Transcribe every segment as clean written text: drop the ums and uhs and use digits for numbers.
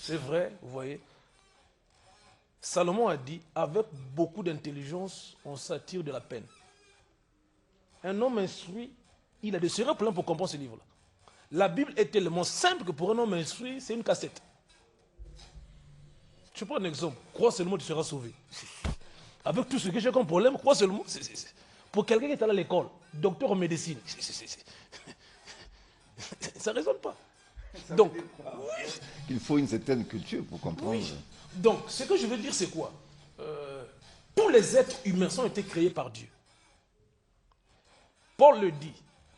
C'est vrai, vous voyez. Salomon a dit, avec beaucoup d'intelligence, on s'attire de la peine. Un homme instruit, il a de sérieux problèmes pour comprendre ce livre-là. La Bible est tellement simple que pour un homme instruit, c'est une cassette. Je prends un exemple. Crois seulement, tu seras sauvé. Avec tout ce que j'ai comme problème, crois seulement. Pour quelqu'un qui est allé à l'école, docteur en médecine, ça ne résonne pas. Donc, il faut une certaine culture pour comprendre. Oui. Donc, ce que je veux dire, c'est quoi? Tous les êtres humains ont été créés par Dieu. Paul le dit,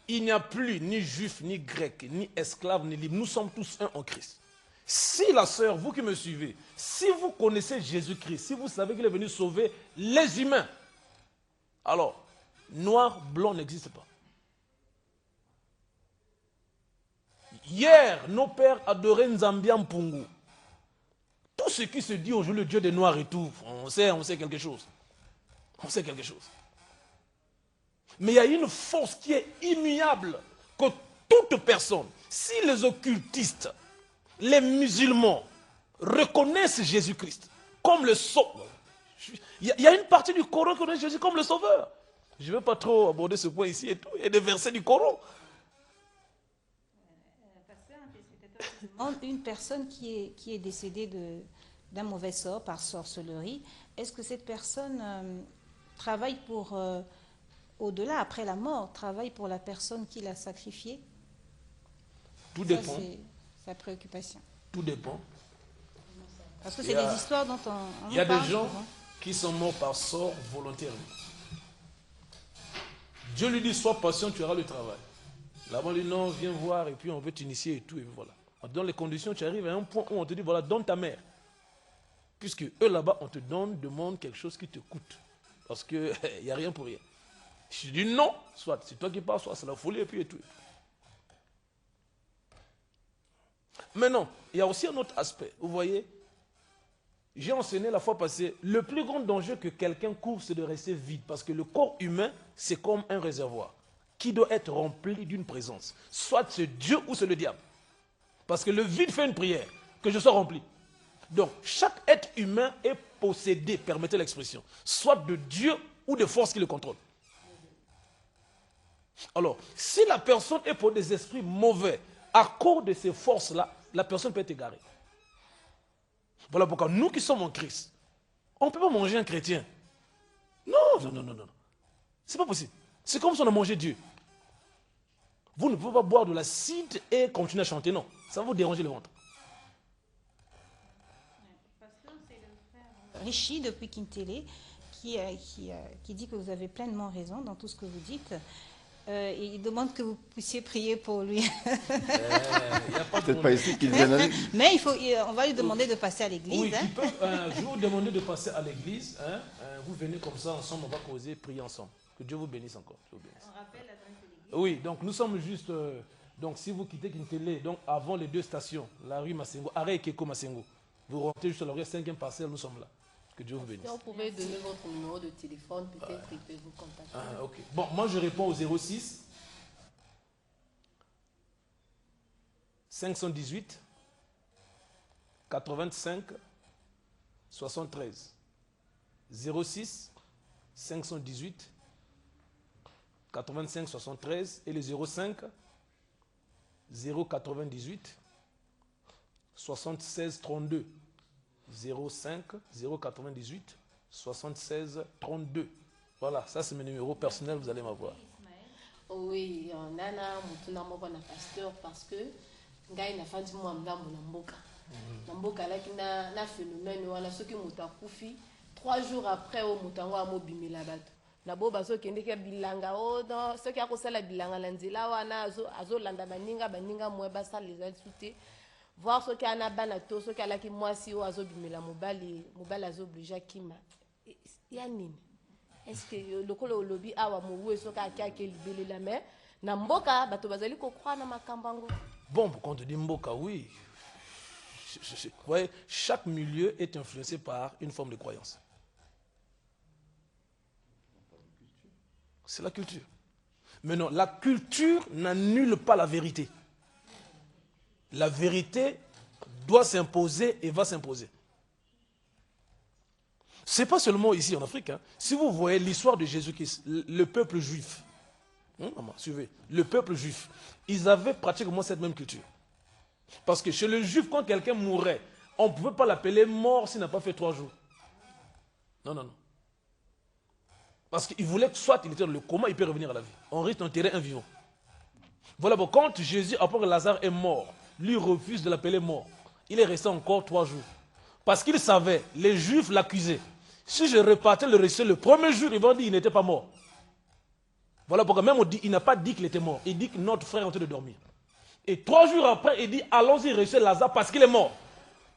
il n'y a plus ni juif, ni grec, ni esclave, ni libre. Nous sommes tous un en Christ. Si la sœur, vous qui me suivez, si vous connaissez Jésus-Christ, si vous savez qu'il est venu sauver les humains, alors, noir, blanc n'existe pas. Hier, nos pères adoraient Nzambia Mpungu. Tout ce qui se dit aujourd'hui, le Dieu des Noirs et tout, on sait quelque chose. On sait quelque chose. Mais il y a une force qui est immuable, que toute personne, si les occultistes, les musulmans, reconnaissent Jésus-Christ comme le sauveur, il y a une partie du Coran qui reconnaît Jésus comme le sauveur. Je ne vais pas trop aborder ce point ici et tout. Il y a des versets du Coran. Une personne qui est décédée d'un mauvais sort par sorcellerie, est-ce que cette personne travaille pour, au-delà, après la mort, travaille pour la personne qui l'a sacrifiée? Tout dépend. C'est sa préoccupation. Tout dépend. Parce que c'est des histoires dont on Il y a parle des gens souvent. qui sont morts par sort volontairement. Dieu lui dit, sois patient, tu auras le travail. Là-bas, il dit, non, viens voir, et puis on veut t'initier et tout, et voilà. Dans les conditions, tu arrives à un point où on te dit, voilà, donne ta mère. Puisque eux, là-bas, on te demande quelque chose qui te coûte. Parce qu'il n'y a rien pour rien. Je dis non, soit c'est toi qui pars, soit c'est la folie, et puis et tout. Maintenant, il y a aussi un autre aspect. Vous voyez, j'ai enseigné la fois passée, le plus grand danger que quelqu'un court, c'est de rester vide. Parce que le corps humain, c'est comme un réservoir qui doit être rempli d'une présence. Soit c'est Dieu ou c'est le diable. Parce que le vide fait une prière, que je sois rempli. Donc, chaque être humain est possédé, permettez l'expression, soit de Dieu ou de forces qui le contrôlent. Alors, si la personne est pour des esprits mauvais, à cause de ces forces-là, la personne peut être égarée. Voilà pourquoi nous qui sommes en Christ, on ne peut pas manger un chrétien. Non, non, non, non, non. C'est pas possible. C'est comme si on a mangé Dieu. Vous ne pouvez pas boire de l'acide et continuer à chanter, non. Ça va vous déranger le ventre. Richie, depuis Kintélé, qui dit que vous avez pleinement raison dans tout ce que vous dites. Et il demande que vous puissiez prier pour lui. Peut-être pas ici qu'il vienne aller. Mais on va lui demander de passer à l'église. Oui, je vais vous demander de passer à l'église. Vous venez comme ça, ensemble, on va causer, prier ensemble. Que Dieu vous bénisse encore. Dieu vous bénisse. On rappelle l'adresse de l'église. Oui, donc nous sommes juste... donc si vous quittez Kintélé, donc avant les deux stations, la rue Massengo, arrêt Keko Massengo, vous rentrez juste à la rue 5e parcelle, nous sommes là. Que Dieu vous bénisse. Si vous pouvez donner votre numéro de téléphone, peut-être qu'il peut vous contacter. Ah, ok. Bon, moi je réponds au 06 518 85 73. 06 518 85 73 et le 05 098 76 32. 05 098 76 32. Voilà, ça c'est mes numéros personnels, vous allez m'avoir. Oui, nana mutuna moko na pasteur parce que ngai na fandi mo amdambo na mboka. Na mboka laki na phénomène wana soki mutu akufi 3 jours après o mutango amobimela bato. Na bo bazo kende ke bilanga o dans soki akosala bilanga na nzela wana azo landa baninga mweba ça les a souté. Voir ce qu'il y a na bana to ce qu'il y a qui moi si o azobimela mobali azoblige kima ya nini est-ce que le kolo lobby awa mowe so ka kia ke libele la mer na mboka bato bazali ko croire na makambango. Bon, quand on dit mboka, oui. Vous voyez, chaque milieu est influencé par une forme de croyance. C'est la culture. Mais non, la culture n'annule pas la vérité. La vérité doit s'imposer et va s'imposer. Ce n'est pas seulement ici en Afrique. Hein. Si vous voyez l'histoire de Jésus-Christ, le peuple juif, maman, suivez, le peuple juif, ils avaient pratiquement cette même culture. Parce que chez le juif, quand quelqu'un mourait, on ne pouvait pas l'appeler mort s'il n'a pas fait 3 jours. Non, non, non. Parce qu'il voulait que soit il était dans le coma, il peut revenir à la vie. On risque d'enterrer un vivant. Voilà, bon, quand Jésus, après que Lazare est mort, lui refuse de l'appeler mort. Il est resté encore 3 jours. Parce qu'il savait, les Juifs l'accusaient. Si je repartais le récit le premier jour, ils vont dire qu'il n'était pas mort. Voilà pourquoi même on dit, il n'a pas dit qu'il était mort. Il dit que notre frère est en train de dormir. Et 3 jours après, il dit, allons-y ressusciter Lazare parce qu'il est mort.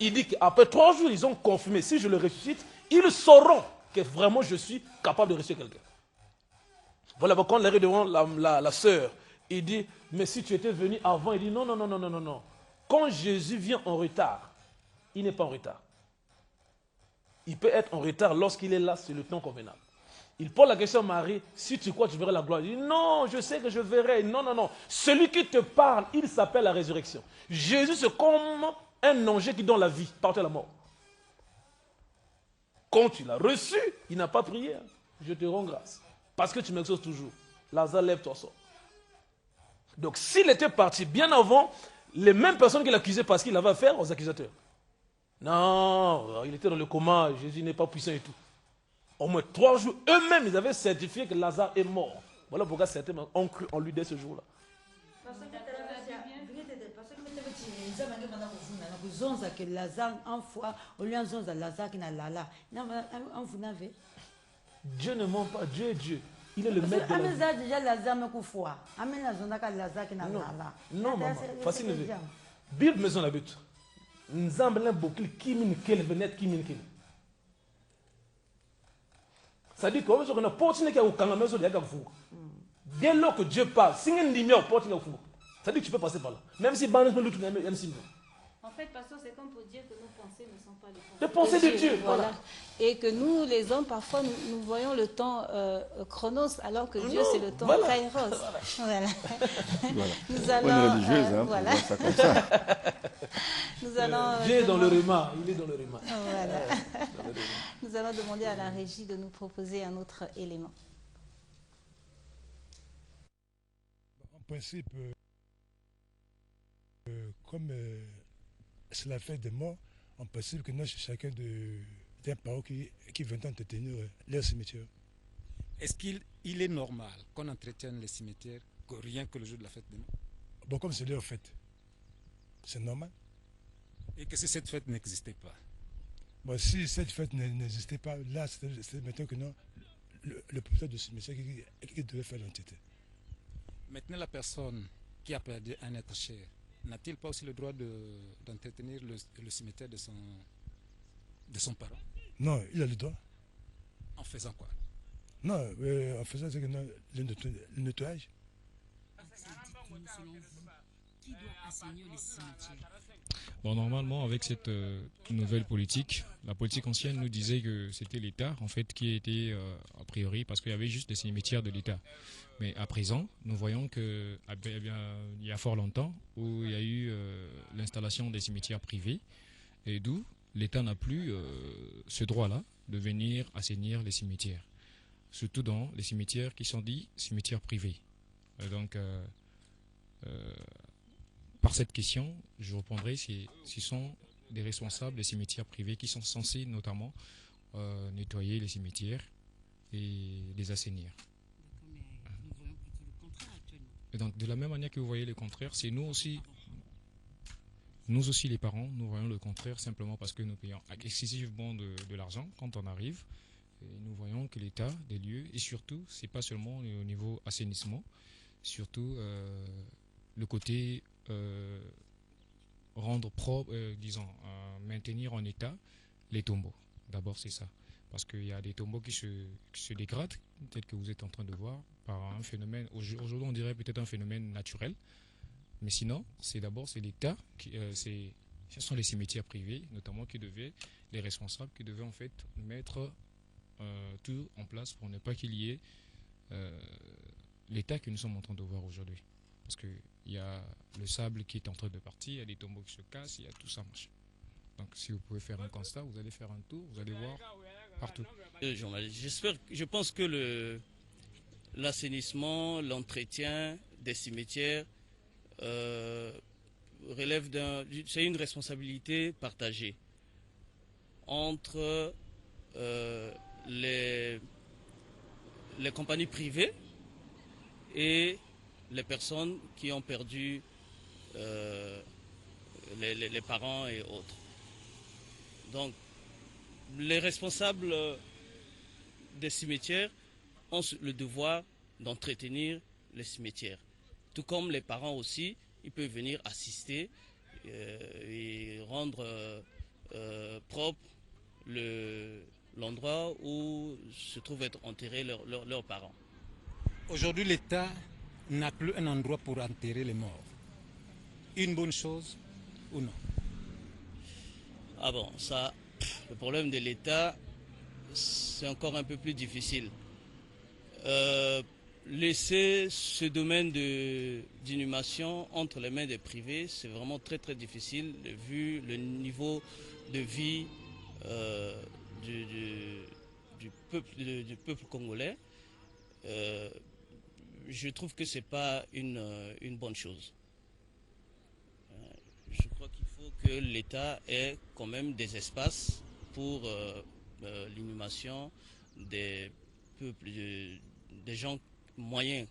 Il dit qu'après 3 jours, ils ont confirmé, si je le ressuscite, ils sauront que vraiment je suis capable de ressusciter quelqu'un. Voilà pourquoi quand il arrive devant la sœur, il dit, mais si tu étais venu avant, il dit, non, non, non, non, non, non, non. Quand Jésus vient en retard, il n'est pas en retard. Il peut être en retard lorsqu'il est là, c'est le temps convenable. Il pose la question à Marie, si tu crois, tu verras la gloire. Il dit, non, je sais que je verrai. Non, non, non. Celui qui te parle, il s'appelle la résurrection. Jésus, c'est comme un ange qui donne la vie, partout à la mort. Quand tu l'as reçu, il n'a pas prié. Je te rends grâce. Parce que tu m'exauces toujours. Lazare, lève-toi, sors. Donc, s'il était parti bien avant, les mêmes personnes qui l'accusaient parce qu'il avait affaire aux accusateurs. Non, il était dans le coma, Jésus n'est pas puissant et tout. Au moins 3 jours, eux-mêmes, ils avaient certifié que Lazare est mort. Voilà pourquoi certains ont cru en lui dès ce jour-là. Dieu ne ment pas, Dieu est Dieu. Il est le maître de la vie. Non, maman, facile. Bible maison la but. Nzambelin bokil kimin kel venet kimin kel. Ça dit qu'on a porté qui a au kanga maison de Yagafuga. Dès lors que Dieu parle, si une lumière porte Yagafuga. Ça dit que tu peux passer par là. Même si Banes me l'outre, même si. En fait, pasteur, c'est comme pour dire que nos pensées ne sont pas les pensées de Dieu. Voilà. Et que nous, les hommes, parfois, nous voyons le temps chronos, alors que Dieu, c'est le temps kairos. Voilà. Voilà. Nous allons, on est religieuse, hein, voilà. pour voir ça comme ça. Nous allons, Dieu est dans le rima, il est dans le rima. Voilà. Nous allons demander à la régie de nous proposer un autre élément. En principe, comme c'est la fête des morts, en principe que nous, chacun d'un parent qui vient entretenir leur cimetière. Est-ce qu'il est normal qu'on entretienne les cimetières rien que le jour de la fête des morts? Bon, comme c'est leur fête, c'est normal. Et que si cette fête n'existait pas? Bon, si cette fête n'existait pas, là, c'est maintenant que non, le propriétaire du cimetière qui devait faire l'entité. Maintenant, la personne qui a perdu un être cher, n'a-t-il pas aussi le droit d'entretenir le cimetière de son parent? Non, il a le droit. En faisant quoi? Non, en faisant le nettoyage. Qui doit assainir les cimetières? Bon, normalement, avec cette nouvelle politique, la politique ancienne nous disait que c'était l'État, en fait, qui était a priori, parce qu'il y avait juste des cimetières de l'État. Mais à présent, nous voyons qu'il y a fort longtemps où il y a eu l'installation des cimetières privés, et d'où l'État n'a plus ce droit-là de venir assainir les cimetières, surtout dans les cimetières qui sont dits cimetières privés. Donc, par cette question, je répondrai si ce sont des responsables des cimetières privés qui sont censés notamment nettoyer les cimetières et les assainir. Et donc, de la même manière que vous voyez le contraire, c'est nous aussi les parents, nous voyons le contraire simplement parce que nous payons excessivement de l'argent quand on arrive. Et nous voyons que l'état des lieux, et surtout, c'est pas seulement au niveau assainissement, surtout le côté rendre propre, maintenir en état les tombeaux. D'abord, c'est ça. Parce qu'il y a des tombeaux qui se dégradent, tel que vous êtes en train de voir, par un phénomène, aujourd'hui on dirait peut-être un phénomène naturel, mais sinon, c'est l'État, ce sont les cimetières privés, notamment les responsables qui devaient en fait mettre tout en place pour ne pas qu'il y ait l'état que nous sommes en train de voir aujourd'hui. Parce qu'il y a le sable qui est en train de partir, il y a des tombeaux qui se cassent, il y a tout ça. Donc si vous pouvez faire un constat, vous allez faire un tour, vous allez voir partout. Je pense que l'assainissement, l'entretien des cimetières c'est une responsabilité partagée entre les compagnies privées et les personnes qui ont perdu les parents et autres. Donc, les responsables des cimetières ont le devoir d'entretenir les cimetières. Tout comme les parents aussi, ils peuvent venir assister et rendre propre l'endroit où se trouvent être enterrés leurs parents. Aujourd'hui, l'État n'a plus un endroit pour enterrer les morts. Une bonne chose ou non? Ah bon, ça, le problème de l'État, c'est encore un peu plus difficile. Laisser ce domaine d'inhumation entre les mains des privés, c'est vraiment très très difficile vu le niveau de vie du peuple congolais. Je trouve que ce n'est pas une bonne chose. Je crois qu'il faut que l'État ait quand même des espaces pour l'inhumation des peuples, des gens moyens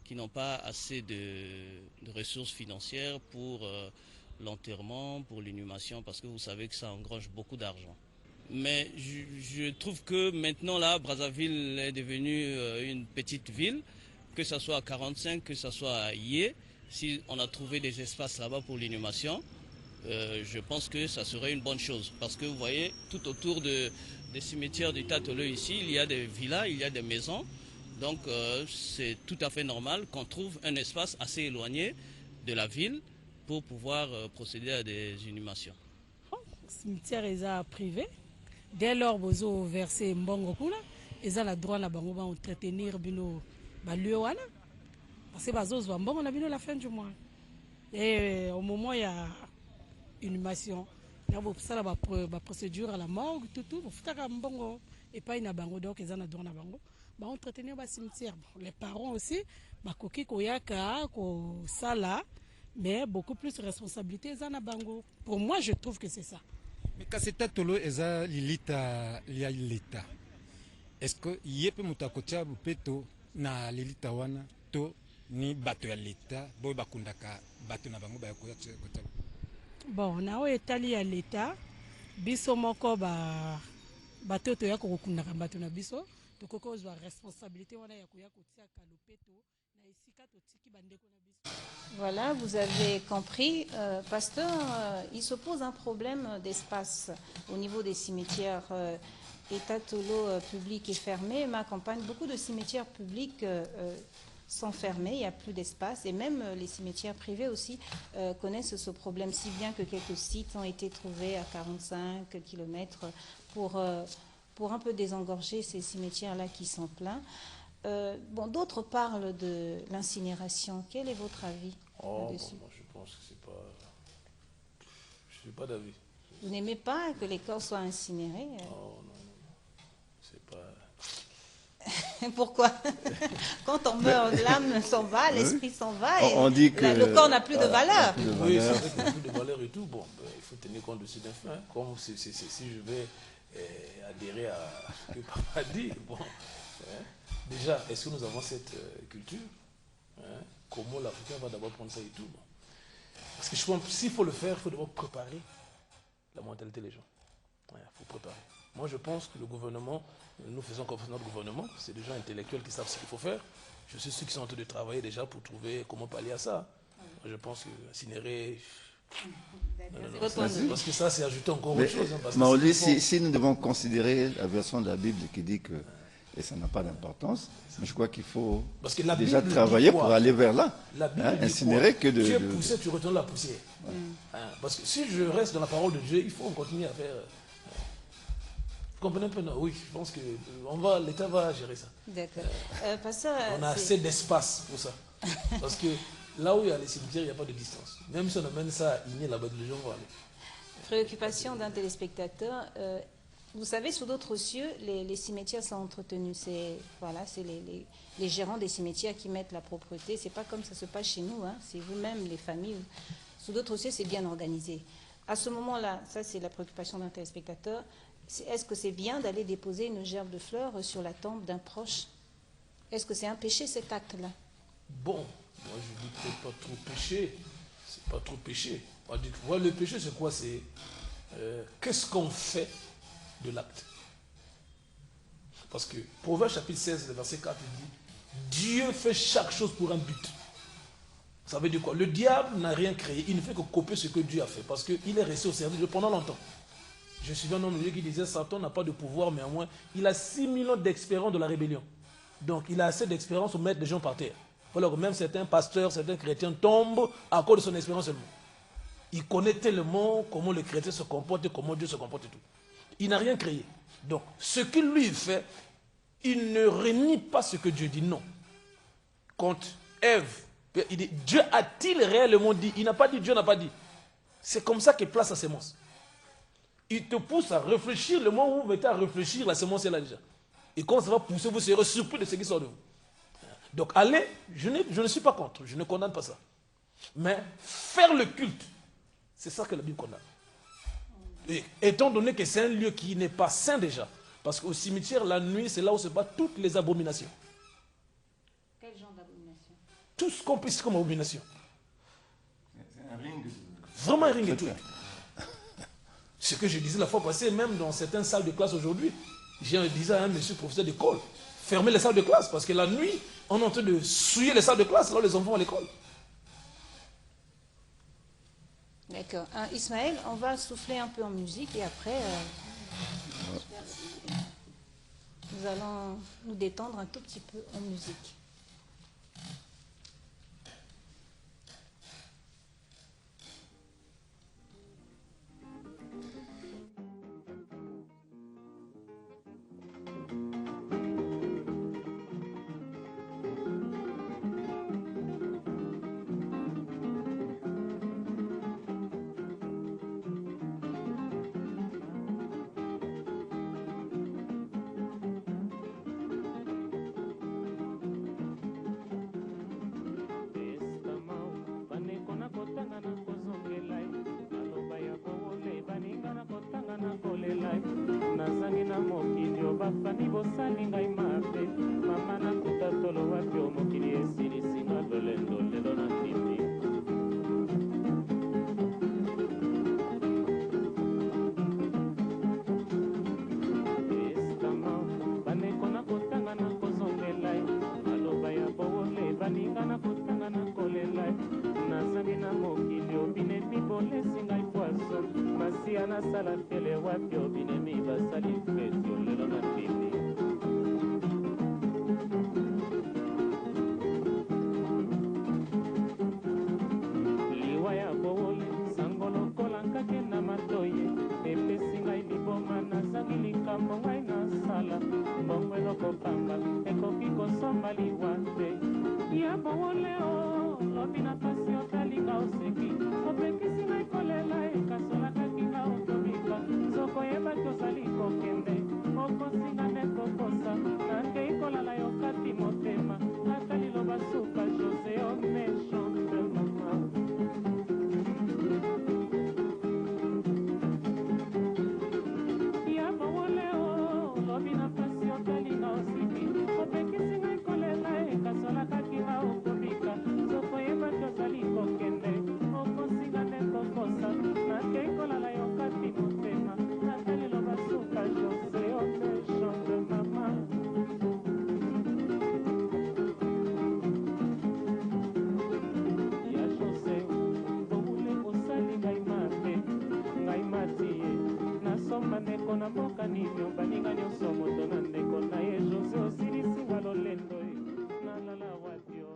qui n'ont pas assez de ressources financières pour l'enterrement, pour l'inhumation, parce que vous savez que ça engrange beaucoup d'argent. Mais je trouve que maintenant, là, Brazzaville est devenue une petite ville, que ce soit à 45, que ce soit à Yé. Si on a trouvé des espaces là-bas pour l'inhumation, je pense que ça serait une bonne chose. Parce que vous voyez, tout autour des cimetières du Tatolo ici, il y a des villas, il y a des maisons. Donc c'est tout à fait normal qu'on trouve un espace assez éloigné de la ville pour pouvoir procéder à des inhumations. Cimetière est privé. Dès lors, vous avez versé mbongo kuna, ils ont le droit de entretenir bino lieu wana. Parce que bazo mbongo na bino la fin du mois. Et au moment où il y a inhumation, il y a une procédure à la morgue, tout, vous faites un mbongo et pas une bango, donc ils ont le droit de bango. Entretenir le cimetière. Les parents aussi, koki koyaka, ko sala, mais beaucoup plus de responsabilités dans la bango. Pour moi, je trouve que c'est ça. Mais quand c'est Tatolo, eza l'État, est-ce que yepe mutakotia bupeto na l'État wana to ni bato ya l'État boy bakundaka bato na bango ba koya kotia? Bon, na o etali ya l'État, biso moko bato to ya kokundaka bato na biso. Voilà, vous avez compris, pasteur, il se pose un problème d'espace au niveau des cimetières. Etatolo public est fermé, ma campagne, beaucoup de cimetières publics sont fermés, il n'y a plus d'espace, et même les cimetières privés aussi connaissent ce problème, si bien que quelques sites ont été trouvés à 45 km pour un peu désengorger ces cimetières-là qui sont pleins. Bon, d'autres parlent de l'incinération. Quel est votre avis là-dessus? Moi, je pense que c'est pas... Je ne suis pas d'avis. Vous n'aimez pas que les corps soient incinérés? Non. C'est pas... Pourquoi? Quand on meurt, l'âme s'en va, l'esprit s'en va, et on dit que le corps n'a plus de valeur. Oui, c'est vrai qu'il n'a plus de valeur et tout. Bon, il faut tenir compte de ce neuf. Hein. Comme si je vais adhérer à ce que papa dit, bon, hein. Déjà, est-ce que nous avons cette culture, hein? Comment l'Africain va d'abord prendre ça et tout, bon. Parce que je pense que s'il faut le faire, il faut d'abord préparer la mentalité des gens. Il faut préparer. Moi, je pense que le gouvernement, nous faisons confiance à notre gouvernement, c'est des gens intellectuels qui savent ce qu'il faut faire. Je sais ceux qui sont en train de travailler déjà pour trouver comment pallier à ça. Moi, je pense que incinérer... Non, parce que ça, c'est ajouter encore autre chose. Hein, Maoli, si nous devons considérer la version de la Bible qui dit que et ça n'a pas d'importance, mais je crois qu'il faut déjà travailler pour aller vers là. Incinérer que de... Tu es poussé, tu retournes la poussière. Ouais. Parce que si je reste dans la parole de Dieu, il faut continuer à faire... Vous comprenez un peu? Non, oui, je pense que l'État va gérer ça. D'accord. On a assez d'espace pour ça. Parce que là où il y a les cimetières, il n'y a pas de distance. Même si on amène ça à Igné, là-bas, les gens vont aller. Préoccupation d'un téléspectateur. Vous savez, sous d'autres cieux, les cimetières sont entretenus. Voilà, c'est les gérants des cimetières qui mettent la propreté. C'est pas comme ça se passe chez nous. Hein. C'est vous-même, les familles. Sous d'autres cieux, c'est bien organisé. À ce moment-là, ça c'est la préoccupation d'un téléspectateur. Est-ce que c'est bien d'aller déposer une gerbe de fleurs sur la tombe d'un proche? Est-ce que c'est un péché cet acte-là? Bon, moi je dis peut-être pas trop péché. C'est pas trop péché. On dit, voilà, le péché c'est quoi? C'est qu'est-ce qu'on fait de l'acte? Parce que Proverbe chapitre 16, le verset 4 dit Dieu fait chaque chose pour un but. Ça veut dire quoi? Le diable n'a rien créé, il ne fait que copier ce que Dieu a fait parce qu'il est resté au service pendant longtemps. Je suis un homme de Dieu qui disait Satan n'a pas de pouvoir, mais au moins il a 6 000 ans d'expérience de la rébellion. Donc il a assez d'expérience pour mettre des gens par terre. Voilà que même certains pasteurs, certains chrétiens tombent à cause de son expérience seulement. Il connaît tellement comment les chrétiens se comportent et comment Dieu se comporte et tout. Il n'a rien créé. Donc ce qu'il lui fait, il ne renie pas ce que Dieu dit. Non. Quand Ève, il dit Dieu a-t-il réellement dit? Il n'a pas dit, Dieu n'a pas dit. C'est comme ça qu'il place sa sémence. Il te pousse à réfléchir. Le moment où vous mettez à réfléchir, la sémence est là déjà. Et quand ça va pousser, vous serez surpris de ce qui sort de vous. Donc allez, je ne suis pas contre, je ne condamne pas ça. Mais faire le culte, c'est ça que la Bible condamne. Et étant donné que c'est un lieu qui n'est pas saint déjà, parce qu'au cimetière, la nuit, c'est là où se battent toutes les abominations. Quel genre d'abomination? Tout ce qu'on peut citer comme abomination. C'est un ring. Vraiment un ring et tout. Ce que je disais la fois passée, même dans certaines salles de classe aujourd'hui, je disais à un monsieur professeur d'école, fermez les salles de classe, parce que la nuit, on est en train de souiller les salles de classe, là où les enfants vont à l'école. D'accord. Ismaël, on va souffler un peu en musique et après, nous allons nous détendre un tout petit peu en musique. nazangi na mokili o bafani bosali ngai mabe mama nakuta tolo wapi o mokili esilisinga lolendo lelo na ndimi estama bandeko na kotanga na kozongela maloba ya bowole baninga na kotanga na kolela nazangi na mokili obinemi bolesi ngai poaso masia nasala tele wapi obinemi basali fetu lelo na ndimi liwa ya bowole sango lokola nkake na matoye epesi ngai liboma nazangi likambo ngai nasala mbongo elokopamba ekoki kosomba liwa te ya bowole o lobi na pasi otalinga oseki opekisi ngai kolela ekasolakaki nga otobika zokoyebaki ozali kokende okosinga nde kokosa nakei kolala yo kati motema ata liloba suka jose omechante mama ya bowole o lobi na pasi otalinga oseki opekisi ngai kolela ekasolakaki nga otobika zokoyebaki ozali kokende okosinga nde kokosa nakei kolala yo kati motema ata liloba suka jose omechante mama ya jose bowule osali ngai mabe ngai matie nasomba ndeko na mboka nini obaninga nyonso moto na ndeko na ye jose osilisinga lolendo nalala wapi o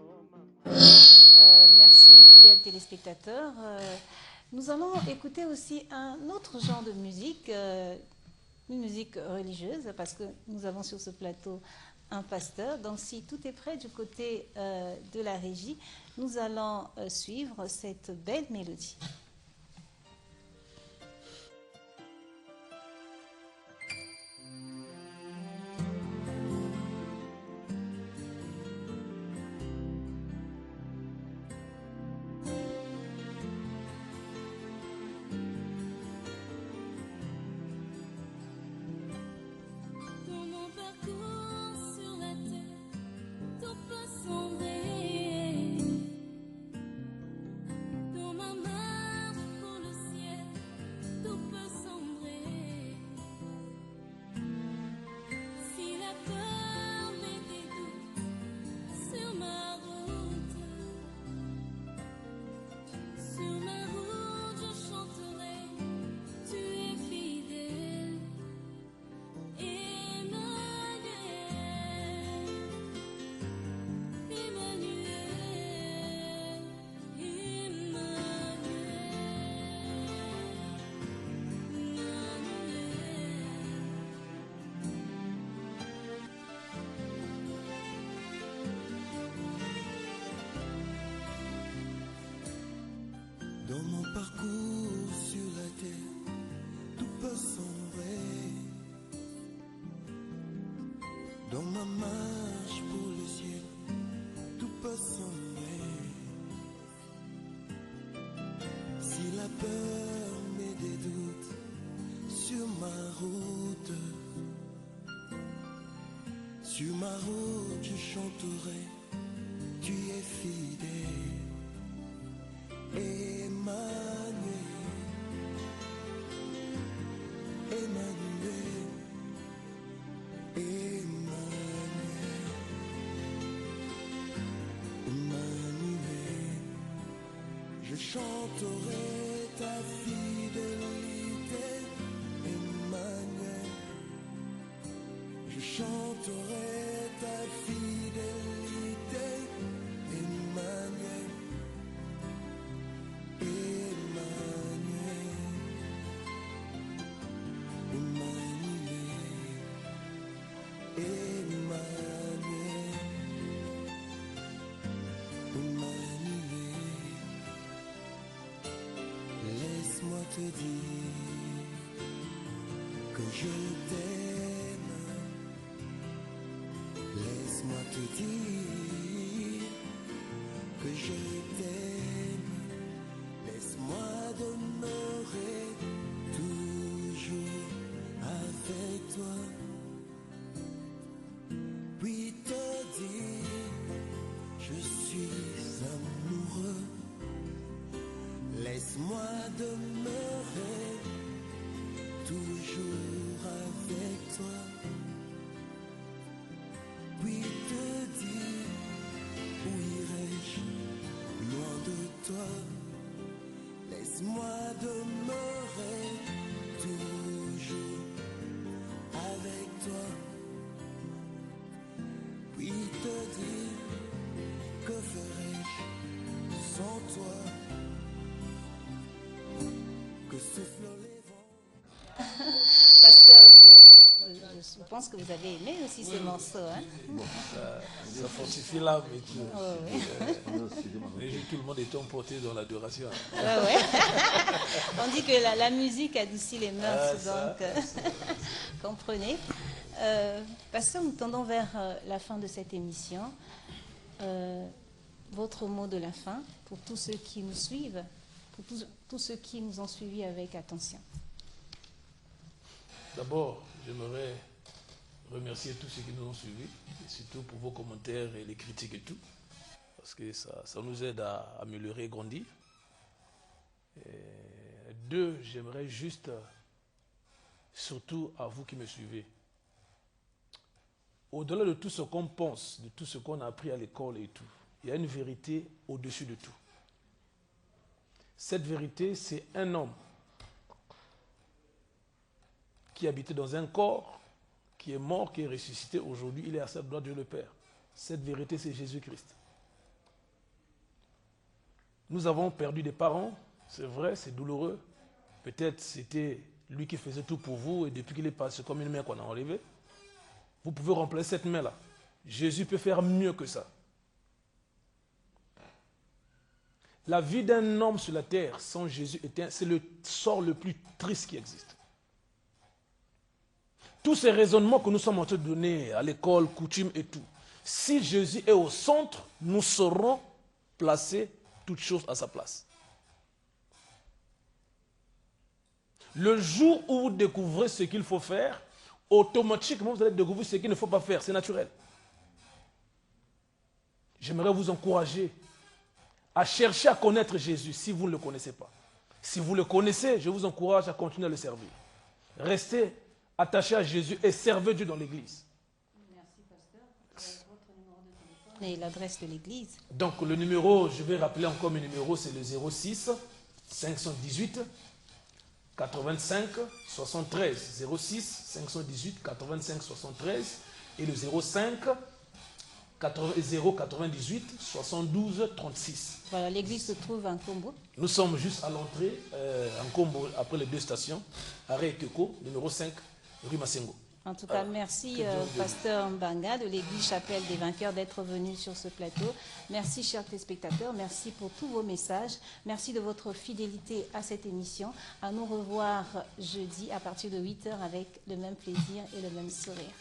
Merci, fidèles téléspectateurs. Nous allons écouter aussi un autre genre de musique, une musique religieuse, parce que nous avons sur ce plateau un pasteur. Donc, si tout est prêt du côté de la régie, nous allons suivre cette belle mélodie. ma marche pour le ciel, tout peut sembler. Si la peur met des doutes sur ma route, je chanterai, tu es fidèle. Emmanuel, Emmanuel, Emmanuel, Emmanuel, je chanterai ta fidélité. Emmanuel, je chanterai ta fidélité. Emmanuel, Emmanuel, Emmanuel, Emmanuel, Emmanuel. Laisse-moi te dire que je t'aime. Laisse-moi te dire que je t'aime. Laisse-moi demeurer toujours avec toi. Puis te dire, je suis amoureux. Laisse-moi demeurer toujours avec toi. Puis te dire, où irai-je loin de toi? Laisse-moi demeurer toujours avec toi. Puis te dire, que ferais-je sans toi? Que soufflent les vents. Pasteur, je pense que vous avez aimé aussi ce morceau. Hein? Bon, ça fortifie l'âme et tout. Tout le monde est emporté dans l'adoration. Ouais. On dit que la musique adoucit les mœurs, donc comprenez. Pasteur, nous tendons vers la fin de cette émission. Votre mot de la fin pour tous ceux qui nous suivent, pour tous ceux qui nous ont suivis avec attention. D'abord, j'aimerais remercier tous ceux qui nous ont suivis, et surtout pour vos commentaires et les critiques et tout, parce que ça nous aide à améliorer et grandir. Et deux, j'aimerais juste, surtout à vous qui me suivez, au-delà de tout ce qu'on pense, de tout ce qu'on a appris à l'école et tout, il y a une vérité au-dessus de tout. Cette vérité, c'est un homme qui habitait dans un corps, qui est mort, qui est ressuscité. Aujourd'hui, il est à sa droite, Dieu le Père. Cette vérité, c'est Jésus-Christ. Nous avons perdu des parents, c'est vrai, c'est douloureux. Peut-être c'était lui qui faisait tout pour vous, et depuis qu'il est passé, c'est comme une main qu'on a enlevée. Vous pouvez remplacer cette main-là. Jésus peut faire mieux que ça. La vie d'un homme sur la terre sans Jésus, c'est le sort le plus triste qui existe. Tous ces raisonnements que nous sommes en train de donner à l'école, coutumes et tout, si Jésus est au centre, nous saurons placer toutes choses à sa place. Le jour où vous découvrez ce qu'il faut faire, automatiquement vous allez découvrir ce qu'il ne faut pas faire, c'est naturel. J'aimerais vous encourager à chercher à connaître Jésus si vous ne le connaissez pas. Si vous le connaissez, je vous encourage à continuer à le servir. Restez attaché à Jésus et servez Dieu dans l'église. Merci, pasteur. Votre numéro de téléphone et l'adresse de l'église. Donc le numéro, je vais rappeler encore mes numéros, c'est le 06 518 85 73. 06 518 85 73 et le 05 098 72 36. Voilà, l'église se trouve à Nkombo. Nous sommes juste à l'entrée, à Nkombo, après les deux stations, arrêt Keko, numéro 5, rue Massengo. En tout cas, merci pasteur Mbanga de l'église Chapelle des Vainqueurs d'être venu sur ce plateau. Merci chers téléspectateurs, merci pour tous vos messages. Merci de votre fidélité à cette émission. À nous revoir jeudi à partir de 8h avec le même plaisir et le même sourire.